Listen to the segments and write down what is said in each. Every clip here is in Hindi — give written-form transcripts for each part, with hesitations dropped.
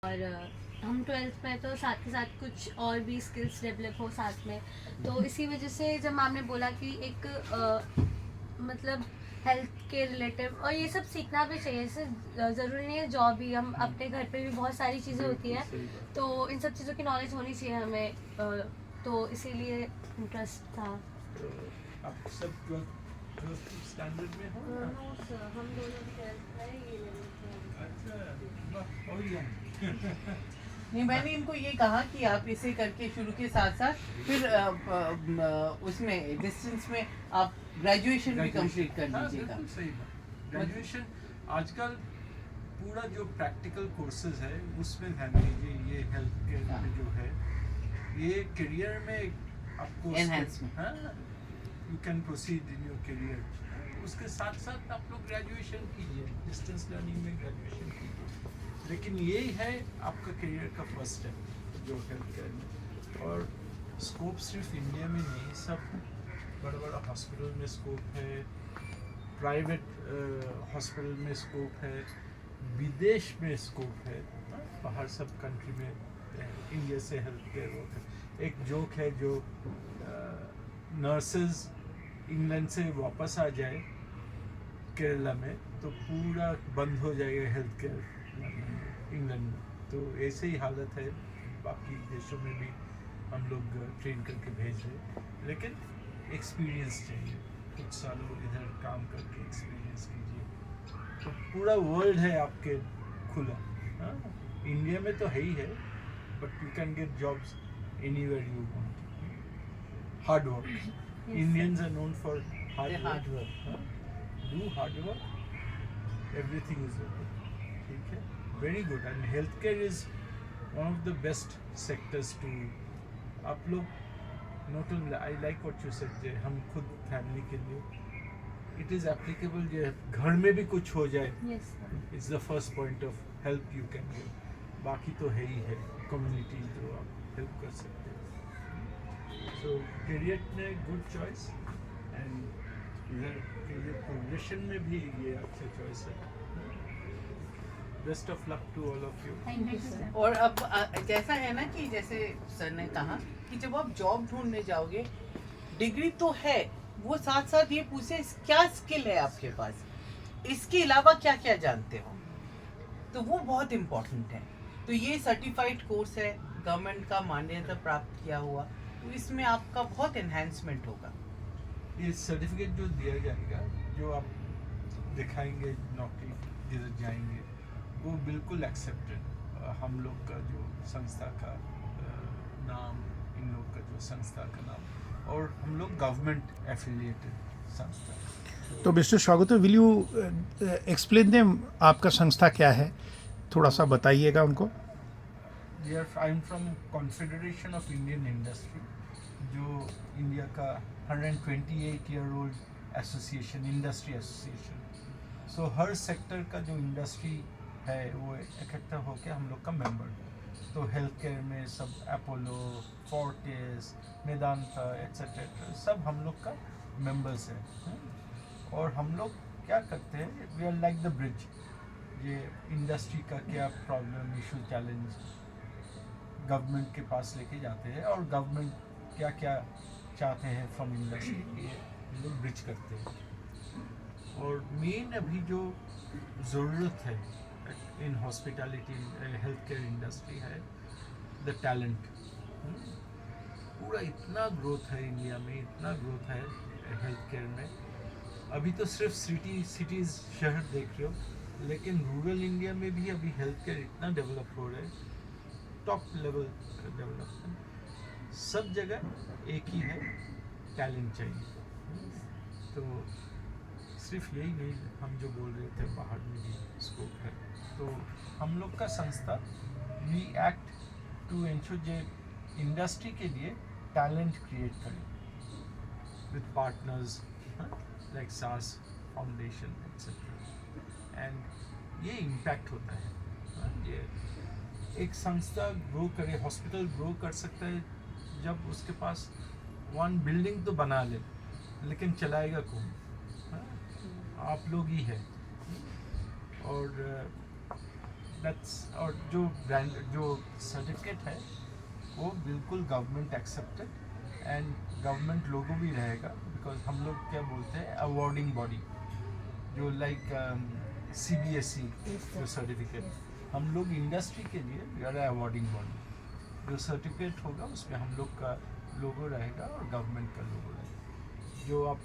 और हम 12th में तो साथ के साथ कुछ और भी स्किल्स डेवलप हो साथ में, तो इसी वजह से जब मैम ने बोला कि एक मतलब हेल्थ के रिलेटेड और ये सब सीखना भी चाहिए, जैसे ज़रूरी नहीं है जॉब ही, हम अपने घर पे भी बहुत सारी चीज़ें होती हैं, तो इन सब चीज़ों की नॉलेज होनी चाहिए हमें, तो इसीलिए इंटरेस्ट था। आप सब 12th स्टैंडर्ड में हो ना? नो सर, हम दोनों 12th में ही अच्छा, वाह, और young। नहीं, मैंने इनको ये कहा कि आप इसे करके शुरू के साथ साथ फिर उसमें डिस्टेंस में आप ग्रेजुएशन भी कंप्लीट कर हाँ, लीजिएगा। बिल्कुल सही बात। ग्रेजुएशन आजकल पूरा जो प्रैक्टिकल कोर्सेज है उसमें ध्यान दीजिए। ये हेल्थ केयर हाँ। में जो है, ये करियर में आपको Enhancement। You can proceed in your career. उसके साथ साथ आप लोग ग्रेजुएशन कीजिए, डिस्टेंस लर्निंग में ग्रेजुएशन कीजिए, लेकिन ये है आपका करियर का फर्स्ट स्टेप जो हेल्थ केयर में। और स्कोप सिर्फ इंडिया में नहीं, सब बड़ा बड़ा हॉस्पिटल में स्कोप है, प्राइवेट हॉस्पिटल में स्कोप है, विदेश में स्कोप है, बाहर सब कंट्री में इंडिया से हेल्थ केयर वर्क है। एक जोक है जो नर्सेज इंग्लैंड से वापस आ जाए केरला में तो पूरा बंद हो जाएगा हेल्थ केयर इंग्लैंड में। तो ऐसे ही हालत है, बाकी देशों में भी हम लोग ट्रेन करके भेज रहे हैं, लेकिन एक्सपीरियंस चाहिए। कुछ सालों इधर काम करके एक्सपीरियंस कीजिए तो पूरा वर्ल्ड है आपके खुला। हाँ, इंडिया में तो है ही है, but you can get jobs anywhere you want. Hard work, Indians are known for hard work. Do hard work, everything is okay. ठीक है, very good. And healthcare is one of the best sectors to आप लोग not only I like what you said जे हम खुद फैमिली के लिए it is applicable जे घर में भी कुछ हो जाए, yes sir. it's the first point of help you can give. बाकी तो है ही है community जो आप help कर सकते हैं। So career ने good choice and इधर career progression में भी ये अच्छा choice है। Best of luck to all of you. Thank you sir. और अब जैसा है ना कि जैसे सर ने कहा कि जब आप जॉब ढूंढने जाओगे, डिग्री तो है, वो साथ साथ ये पूछे क्या स्किल है आपके पास, इसके अलावा क्या क्या जानते हो, तो वो बहुत इम्पोर्टेंट है। तो ये सर्टिफाइड कोर्स है, गवर्नमेंट का मान्यता प्राप्त किया हुआ, तो इसमें आपका बहुत एनहांसमेंट होगा। ये सर्टिफिकेट जो दिया जाएगा, जो आप दिखाएंगे नौकरी जिधर जाएंगे, वो बिल्कुल एक्सेप्टेड। हम लोग का जो संस्था का नाम, इन लोग का जो संस्था का नाम, और हम लोग गवर्नमेंट एफिलिएटेड संस्था। तो mister Swagato, will you explain them आपका संस्था क्या है, थोड़ा सा बताइएगा उनको। I am from Confederation of Indian Industry, जो इंडिया का 128 year old association, industry association. So हर सेक्टर का जो इंडस्ट्री है वो इकट्ठा होकर हम लोग का मेंबर है। तो हेल्थ केयर में सब अपोलो, फोर्टिस, मेदांता एट्सेट्रा सब हम लोग का मेंबर्स है। और हम लोग क्या करते हैं, we are like the bridge. ये इंडस्ट्री का क्या प्रॉब्लम, इशू, चैलेंज गवर्नमेंट के पास लेके जाते हैं, और गवर्नमेंट क्या क्या चाहते हैं फ्रॉम इंडस्ट्री, ये हम लोग ब्रिज करते हैं। और मेन अभी जो ज़रूरत है in hospitality health care industry है द टैलेंट। पूरा इतना ग्रोथ है इंडिया में, इतना ग्रोथ है हेल्थ केयर में। अभी तो सिर्फ सिटीज़ शहर देख रहे हो, लेकिन रूरल इंडिया में भी अभी हेल्थ केयर इतना डेवलप हो रहा है, टॉप लेवल डेवलपमेंट। सब जगह एक ही है, टैलेंट चाहिए। तो सिर्फ यही नहीं, हम जो बोल रहे थे बाहर में भी स्कोप है। तो हम लोग का संस्था वी एक्ट टू एंश्योर जे इंडस्ट्री के लिए टैलेंट क्रिएट करें with partners like SAS foundation etcetera, and ये इम्पैक्ट होता है। ये एक संस्था ग्रो करे, हॉस्पिटल ग्रो कर सकता है जब उसके पास वन बिल्डिंग तो बना ले, लेकिन चलाएगा कौन? आप लोग ही है। और दैट्स, और जो सर्टिफिकेट है वो बिल्कुल गवर्नमेंट एक्सेप्टेड एंड गवर्नमेंट लोगो भी रहेगा, बिकॉज हम लोग क्या बोलते हैं अवार्डिंग बॉडी, जो लाइक CBSE जो सर्टिफिकेट, हम लोग इंडस्ट्री के लिए वी आर अवार्डिंग बॉडी, जो सर्टिफिकेट होगा उसमें हम लोग का लोगो रहेगा और गवर्नमेंट का लोगो रहेगा।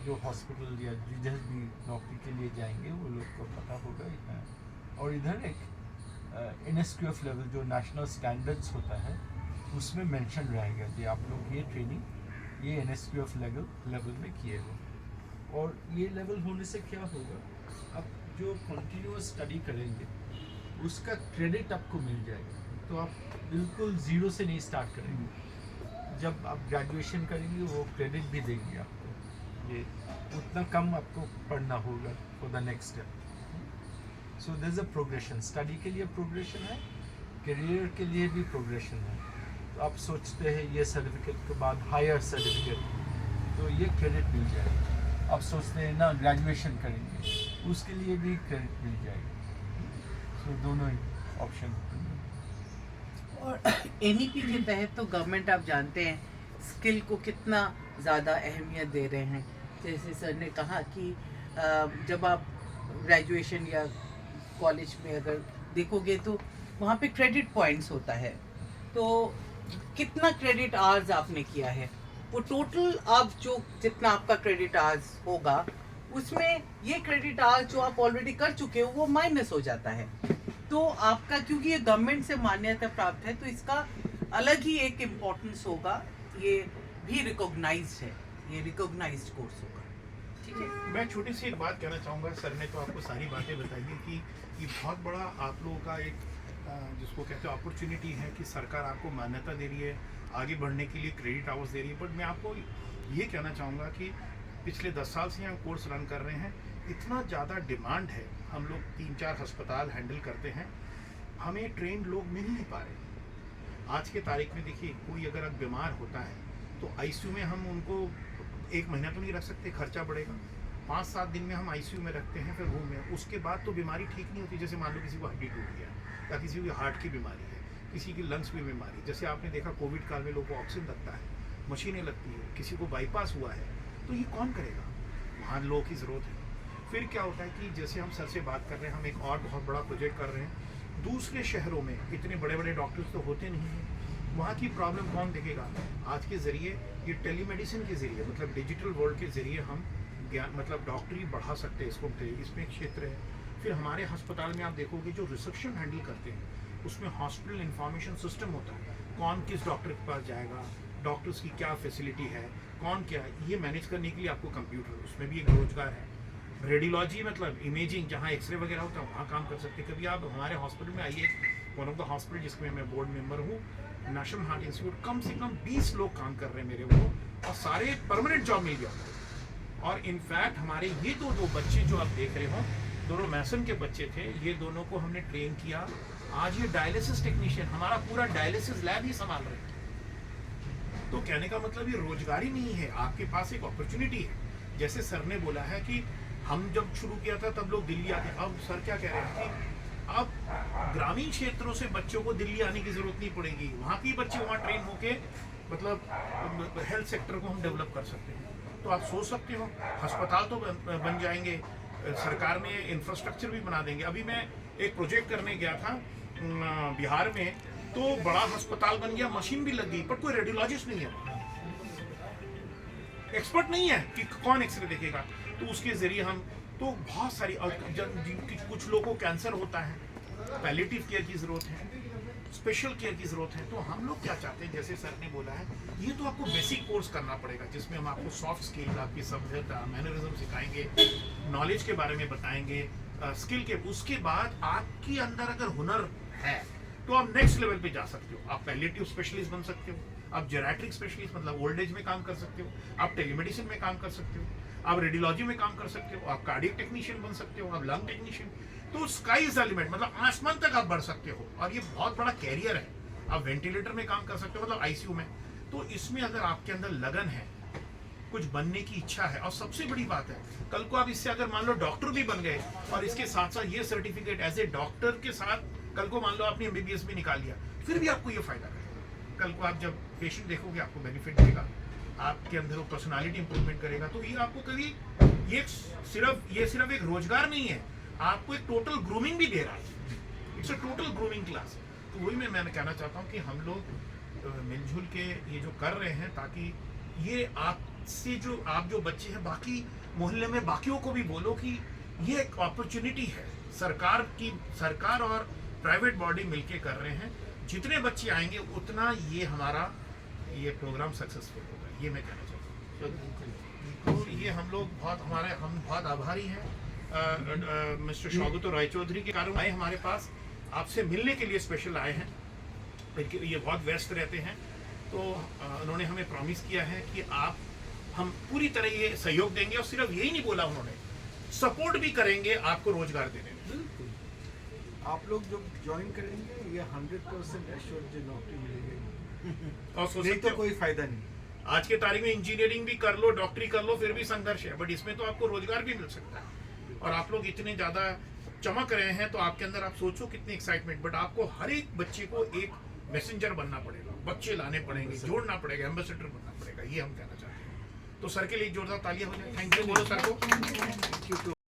जो हॉस्पिटल या जिधर भी नौकरी के लिए जाएंगे वो लोग को पता होगा इतना। और इधर एक NSQF लेवल जो नेशनल स्टैंडर्ड्स होता है उसमें मेंशन रहेगा कि आप लोग ये ट्रेनिंग ये NSQF लेवल में किए हो। और ये लेवल होने से क्या होगा, आप जो कंटिन्यूअस स्टडी करेंगे उसका क्रेडिट आपको मिल जाएगा, तो आप बिल्कुल ज़ीरो से नहीं स्टार्ट करेंगे। जब आप ग्रेजुएशन करेंगे वो क्रेडिट भी देंगे आपको, ये उतना कम आपको पढ़ना होगा for the next step. So there is a progression, study के लिए प्रोग्रेशन है, करियर के लिए भी प्रोग्रेशन है। तो आप सोचते हैं ये सर्टिफिकेट के बाद हायर सर्टिफिकेट तो ये क्रेडिट मिल जाएगा, आप सोचते हैं ना ग्रेजुएशन करेंगे उसके लिए भी क्रेडिट मिल जाएगा। सो दोनों ऑप्शन। और NEP के तहत तो गवर्नमेंट आप जानते हैं स्किल को कितना ज़्यादा अहमियत दे रहे हैं। जैसे सर ने कहा कि जब आप ग्रेजुएशन या कॉलेज में अगर देखोगे तो वहाँ पे क्रेडिट पॉइंट्स होता है, तो कितना क्रेडिट आवर्स आपने किया है वो टोटल अब जो जितना आपका क्रेडिट आवर्स होगा उसमें ये क्रेडिट आवर्स जो आप ऑलरेडी कर चुके हो वो माइनस हो जाता है। तो आपका क्योंकि ये गवर्नमेंट से मान्यता प्राप्त है तो इसका अलग ही एक इम्पोर्टेंस होगा, ये भी रिकॉग्नाइज्ड है, ये रिकॉग्नाइज्ड कोर्स होगा। ठीक है, मैं छोटी सी एक बात कहना चाहूँगा। सर ने तो आपको सारी बातें बताई है कि ये बहुत बड़ा आप लोगों का एक जिसको कहते हैं अपॉर्चुनिटी है कि सरकार आपको मान्यता दे रही है, आगे बढ़ने के लिए क्रेडिट आवर्स दे रही है। बट मैं आपको ये कहना चाहूँगा कि पिछले 10 साल से हम कोर्स रन कर रहे हैं, इतना ज़्यादा डिमांड है, हम लोग 3-4 अस्पताल हैंडल करते हैं, हमें ट्रेंड लोग मिल नहीं पा रहे। आज के तारीख में देखिए कोई अगर बीमार होता है तो ICU में हम उनको 1 महीना तो नहीं रख सकते, खर्चा बढ़ेगा। 5-7 दिन में हम ICU में रखते हैं, फिर रूम में, उसके बाद तो बीमारी ठीक नहीं होती। जैसे मान लो किसी को हड्डी टूट गया या किसी को हार्ट की बीमारी है, किसी की लंग्स में बीमारी, जैसे आपने देखा कोविड काल में लोगों को ऑक्सीजन लगता है, मशीनें लगती है, किसी को बाईपास हुआ है, तो ये कौन करेगा? वहाँ लोगों की ज़रूरत है। फिर क्या होता है कि जैसे हम सर से बात कर रहे हैं, हम एक और बहुत बड़ा प्रोजेक्ट कर रहे हैं, दूसरे शहरों में इतने बड़े बड़े डॉक्टर्स तो होते नहीं हैं, वहाँ की प्रॉब्लम कौन देखेगा? आज के ज़रिए ये टेलीमेडिसिन के ज़रिए मतलब डिजिटल वर्ल्ड के ज़रिए हम ज्ञान मतलब डॉक्टरी बढ़ा सकते हैं, इसमें एक क्षेत्र है। फिर हमारे अस्पताल में आप देखोगे जो रिसेप्शन हैंडल करते हैं उसमें हॉस्पिटल इंफॉर्मेशन सिस्टम होता है, कौन किस डॉक्टर के पास जाएगा, डॉक्टर्स की क्या फैसिलिटी है, कौन क्या है, ये मैनेज करने के लिए आपको कंप्यूटर, उसमें भी एक रोजगार है। रेडियोलॉजी मतलब इमेजिंग, जहाँ एक्सरे वगैरह होता है वहाँ काम कर सकते हैं। कभी आप हमारे हॉस्पिटल में आइए, वन ऑफ द हॉस्पिटल जिसमें मैं बोर्ड मेंबर हूँ, नेशनल हार्ट इंस्टीट्यूट, कम से कम 20 लोग काम कर रहे हैं मेरे वो, और सारे परमानेंट जॉब मिल गया। और इनफैक्ट हमारे ये दो बच्चे जो आप देख रहे हो, दोनों मैसन के बच्चे थे, ये दोनों को हमने ट्रेन किया, आज ये डायलिसिस टेक्नीशियन हमारा पूरा डायलिसिस लैब ही संभाल रहे हैं। तो कहने का मतलब ये रोजगारी नहीं है, आपके पास एक अपॉर्चुनिटी है। जैसे सर ने बोला है कि हम जब शुरू किया था तब लोग दिल्ली आते, अब सर क्या कह रहे हैं कि अब ग्रामीण क्षेत्रों से बच्चों को दिल्ली आने की जरूरत नहीं पड़ेगी, वहाँ के बच्चे वहाँ ट्रेन होके मतलब हेल्थ सेक्टर को हम डेवलप कर सकते हैं। तो आप सोच सकते हो अस्पताल तो बन जाएंगे, सरकार ने इंफ्रास्ट्रक्चर भी बना देंगे। अभी मैं एक प्रोजेक्ट करने गया था बिहार में, तो बड़ा अस्पताल बन गया, मशीन भी लग गई, पर कोई रेडियोलॉजिस्ट नहीं है, एक्सपर्ट नहीं है कि कौन एक्सरे देखेगा। तो उसके जरिए हम तो बहुत सारी कुछ लोगों को कैंसर होता है, पैलिएटिव केयर की जरूरत है, स्पेशल केयर की जरूरत है। तो हम लोग क्या चाहते हैं, जैसे सर ने बोला है, ये तो आपको बेसिक कोर्स करना पड़ेगा जिसमें हम आपको सॉफ्ट स्किल, आपकी सभ्यता, मैनरिज्म सिखाएंगे, नॉलेज के बारे में बताएंगे, स्किल के। उसके बाद आपके अंदर अगर हुनर है तो आप नेक्स्ट लेवल पे जा सकते हो। आप पैलिएटिव स्पेशलिस्ट बन सकते हो, आप जेराट्रिक स्पेशलिस्ट मतलब ओल्ड एज में काम कर सकते हो, आप टेलीमेडिसिन में काम कर सकते हो, आप रेडियोलॉजी में काम कर सकते हो, आप कार्डियक टेक्नीशियन बन सकते हो, आप लंग टेक्नीशियन। तो स्काई इज द लिमिट, मतलब आसमान तक आप बढ़ सकते हो, और ये बहुत बड़ा कैरियर है। आप वेंटिलेटर में काम कर सकते हो, मतलब ICU में। तो इसमें अगर आपके अंदर लगन है कुछ बनने की इच्छा है, और सबसे बड़ी बात है कल को आप इससे अगर मान लो डॉक्टर भी बन गए और इसके साथ साथ ये सर्टिफिकेट एज ए डॉक्टर के साथ कल को मान लो आपने एमबीबीएस भी निकाल लिया, फिर भी आपको ये फायदा करेगा। कल को आप जब पेशेंट देखोगे आपको बेनिफिट देगा, आपके अंदर वो पर्सनालिटी इंप्रूवमेंट करेगा। तो ये आपको कभी ये सिर्फ एक रोजगार नहीं है, आपको एक टोटल ग्रूमिंग भी दे रहा है। It's a total grooming class. तो वही मैं कहना चाहता हूँ कि हम लोग मिलजुल के ये जो कर रहे हैं, ताकि ये आपसे जो आप जो बच्चे हैं बाकी मोहल्ले में बाकियों को भी बोलो कि ये एक अपॉर्चुनिटी है, सरकार और प्राइवेट बॉडी मिलके कर रहे हैं। जितने बच्चे आएंगे उतना ये हमारा ये प्रोग्राम सक्सेसफुल होगा, ये मैं कहना चाहता हूँ। तो ये हम बहुत आभारी हैं मिस्टर शौकत राय चौधरी के कारण आए हमारे पास, आपसे मिलने के लिए स्पेशल आए हैं। ये बहुत व्यस्त रहते हैं, तो उन्होंने हमें प्रॉमिस किया है कि हम पूरी तरह ये सहयोग देंगे, और सिर्फ यही नहीं बोला उन्होंने, सपोर्ट भी करेंगे आपको रोजगार देने में। बिल्कुल, आप लोग जब ज्वाइन करेंगे ये 100% एश्योर्ड जो नौकरी मिलेगी, और नहीं तो कोई फायदा नहीं। आज के तारीख में इंजीनियरिंग भी कर लो, डॉक्टरी कर लो, फिर भी संघर्ष है, बट इसमें तो आपको रोजगार भी मिल सकता है। और आप लोग इतने ज्यादा चमक रहे हैं, तो आपके अंदर आप सोचो कितनी एक्साइटमेंट। बट आपको हर एक बच्चे को एक मैसेंजर बनना पड़ेगा, बच्चे लाने पड़ेंगे, जोड़ना पड़ेगा, एम्बेसडर बनना पड़ेगा, ये हम कहना चाहते हैं। तो सर के लिए जोरदार तालियां हो जाए। थैंक यू बोलो सर को।